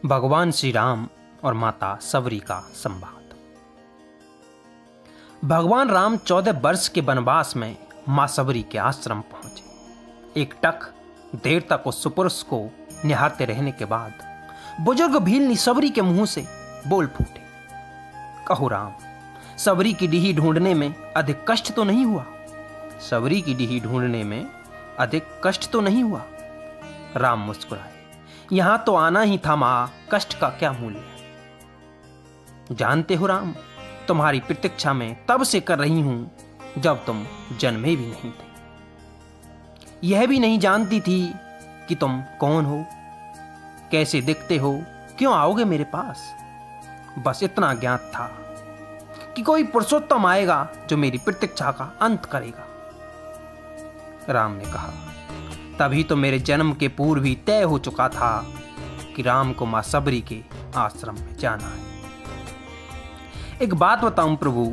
भगवान श्री राम और माता सबरी का संवाद। भगवान राम 14 वर्ष के वनवास में मां सबरी के आश्रम पहुंचे। एक टक देर तक उस सुपुरुष को निहारते रहने के बाद बुजुर्ग भीलनी सबरी के मुंह से बोल फूटे, कहो राम, सबरी की डीही ढूंढने में अधिक कष्ट तो नहीं हुआ? सबरी की डीही ढूंढने में अधिक कष्ट तो नहीं हुआ? राम मुस्कुराए, यहां तो आना ही था मां, कष्ट का क्या मूल्य है? जानते हो राम, तुम्हारी प्रतीक्षा में तब से कर रही हूं जब तुम जन्मे भी नहीं थे। यह भी नहीं जानती थी कि तुम कौन हो, कैसे दिखते हो, क्यों आओगे मेरे पास। बस इतना ज्ञात था कि कोई पुरुषोत्तम आएगा जो मेरी प्रतीक्षा का अंत करेगा। राम ने कहा, तभी तो मेरे जन्म के पूर्व ही तय हो चुका था कि राम को मां सबरी के आश्रम में जाना है। एक बात बताऊं प्रभु,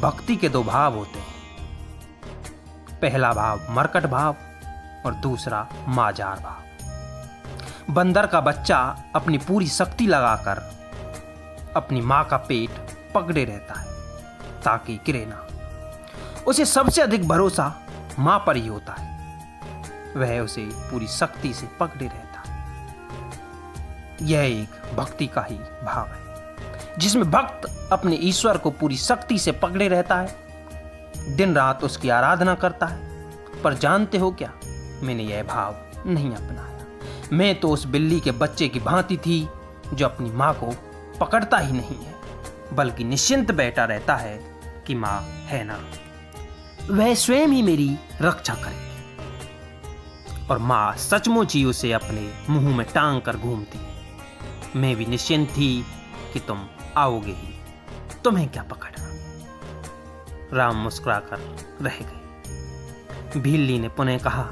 भक्ति के दो भाव होते हैं। पहला भाव मरकट भाव और दूसरा माजार भाव। बंदर का बच्चा अपनी पूरी शक्ति लगाकर अपनी मां का पेट पकड़े रहता है ताकि गिरे ना। उसे सबसे अधिक भरोसा मां पर ही होता है, वह उसे पूरी शक्ति से पकड़े रहता है। यह एक भक्ति का ही भाव है जिसमें भक्त अपने ईश्वर को पूरी शक्ति से पकड़े रहता है, दिन रात उसकी आराधना करता है। पर जानते हो क्या, मैंने यह भाव नहीं अपनाया। मैं तो उस बिल्ली के बच्चे की भांति थी जो अपनी मां को पकड़ता ही नहीं है, बल्कि निश्चिंत बैठा रहता है कि मां है ना, वह स्वयं ही मेरी रक्षा करेगी। और मां सचमुच ही उसे अपने मुंह में टांग कर घूमती है। मैं भी निश्चिंत थी कि तुम आओगे ही, तुम्हें क्या पकड़ना। राम मुस्कुराकर रह गए। भीलनी ने पुनः कहा,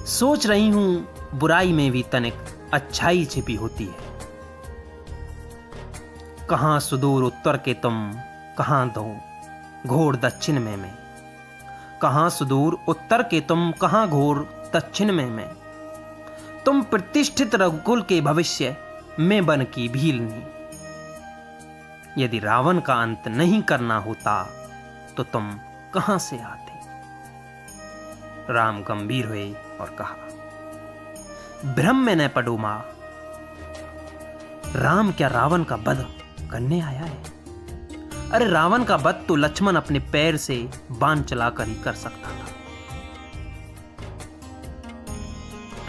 सोच रही हूं बुराई में भी तनिक अच्छाई छिपी होती है। कहां सुदूर उत्तर के तुम, कहां दो घोर दक्षिण में मैं। कहां सुदूर उत्तर के तुम, कहां घोर दक्षिण में मैं। तुम प्रतिष्ठित रघुकुल के भविष्य, मैं बन की भीलनी। यदि रावण का अंत नहीं करना होता तो तुम कहां से आते? राम गंभीर हुए और कहा, भ्रम में न पड़ो मां। राम क्या रावण का वध करने आया है? अरे रावण का वध तो लक्ष्मण अपने पैर से बाण चलाकर ही कर सकता था।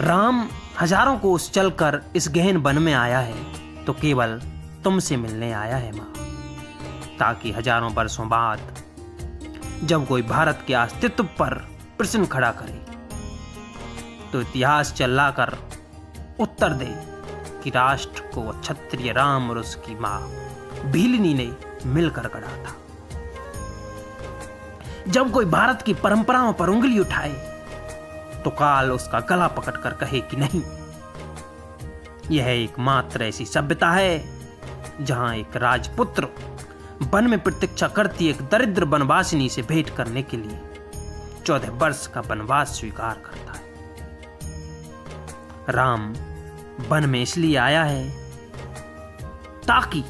राम हजारों कोस चलकर इस गहन वन में आया है तो केवल तुमसे मिलने आया है मां, ताकि हजारों वर्षों बाद जब कोई भारत के अस्तित्व पर प्रश्न खड़ा करे तो इतिहास चिल्लाकर उत्तर दे कि राष्ट्र को क्षत्रिय राम और उसकी मां भीलनी ने मिलकर गढ़ा था। जब कोई भारत की परंपराओं पर उंगली उठाए तो काल उसका गला पकड़कर कहे कि नहीं, यह एकमात्र ऐसी सभ्यता है जहां एक राजपुत्र वन में प्रतीक्षा करती एक दरिद्र वनवासिनी से भेंट करने के लिए 14 वर्ष का वनवास स्वीकार करता है। राम वन में इसलिए आया है ताकि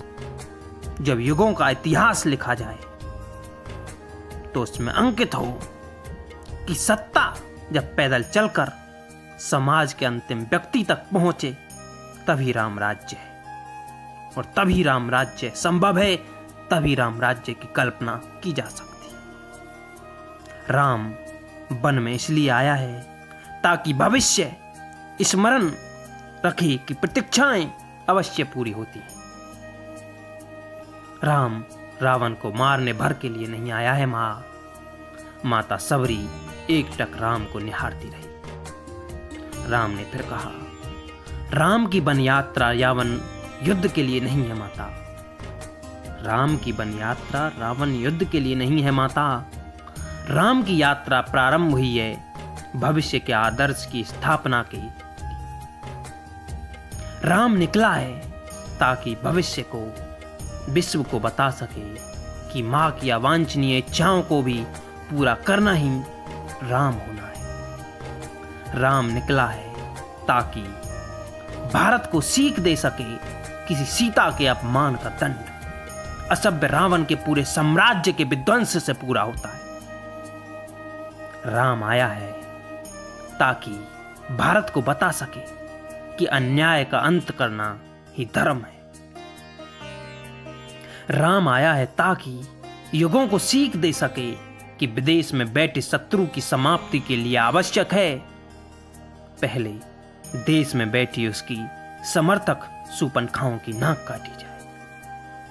जब युगों का इतिहास लिखा जाए तो उसमें अंकित हो कि सत्ता जब पैदल चलकर समाज के अंतिम व्यक्ति तक पहुंचे तभी राम राज्य है, और तभी राम राज्य संभव है, तभी राम राज्य की कल्पना की जा सकती है। राम वन में इसलिए आया है ताकि भविष्य स्मरण रखे कि प्रतीक्षाएं अवश्य पूरी होती हैं। राम रावण को मारने भर के लिए नहीं आया है मां। माता सबरी एक टक राम को निहारती रही। राम ने फिर कहा, राम की वन यात्रा यावन युद्ध के लिए नहीं है माता। राम की वन यात्रा रावण युद्ध के लिए नहीं है माता। राम की यात्रा प्रारंभ हुई है भविष्य के आदर्श की स्थापना की। राम निकला है ताकि भविष्य को, विश्व को बता सके कि मां की अवांछनीय इच्छाओं को भी पूरा करना ही राम होना है। राम निकला है ताकि भारत को सीख दे सके किसी सीता के अपमान का दंड असभ्य रावण के पूरे साम्राज्य के विध्वंस से पूरा होता है। राम आया है ताकि भारत को बता सके कि अन्याय का अंत करना ही धर्म है। राम आया है ताकि युगों को सीख दे सके कि विदेश में बैठे शत्रु की समाप्ति के लिए आवश्यक है पहले देश में बैठी उसकी समर्थक सूर्पणखाओं की नाक काटी जाए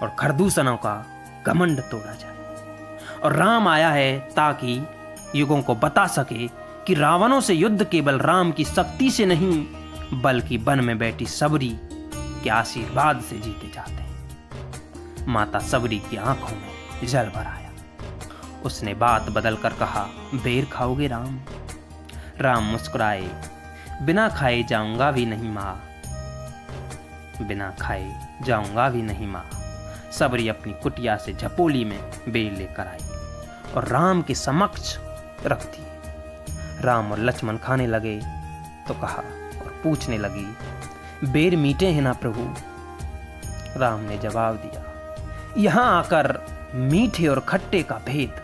और खरदूषणों का घमंड तोड़ा जाए। और राम आया है ताकि युगों को बता सके कि रावणों से युद्ध केवल राम की शक्ति से नहीं बल्कि वन में बैठी सबरी के आशीर्वाद से जीते जाते हैं। माता सबरी की आंखों में जल भर आया। उसने बात बदलकर कहा, बेर खाओगे राम? राम मुस्कुराए, बिना खाए जाऊंगा भी नहीं माँ, बिना खाए जाऊंगा भी नहीं माँ। सबरी अपनी कुटिया से झपोली में बेर लेकर आई और राम के समक्ष रख दी। राम और लक्ष्मण खाने लगे तो कहा और पूछने लगी, बेर मीठे हैं ना प्रभु? राम ने जवाब दिया, यहां आकर मीठे और खट्टे का भेद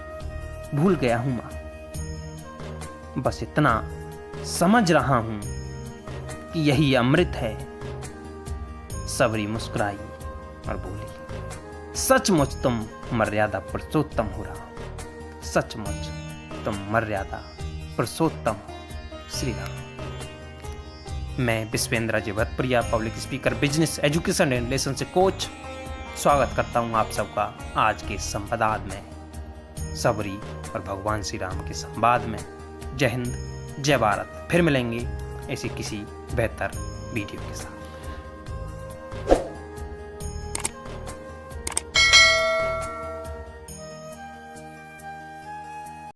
भूल गया हूं मां। बस इतना समझ रहा हूं कि यही अमृत है। सबरी मुस्कुराई और बोली, सचमुच तुम मर्यादा पुरुषोत्तम हो राम, सचमुच तुम मर्यादा पुरुषोत्तम हो श्री राम। मैं Vishwendra ji Bhatpriya, public speaker, business education and relationship coach, स्वागत करता हूं आप सबका आज के संवाद में, सबरी और भगवान श्री राम के संवाद में। जय हिंद, जय भारत। फिर मिलेंगे ऐसी किसी बेहतर वीडियो के साथ।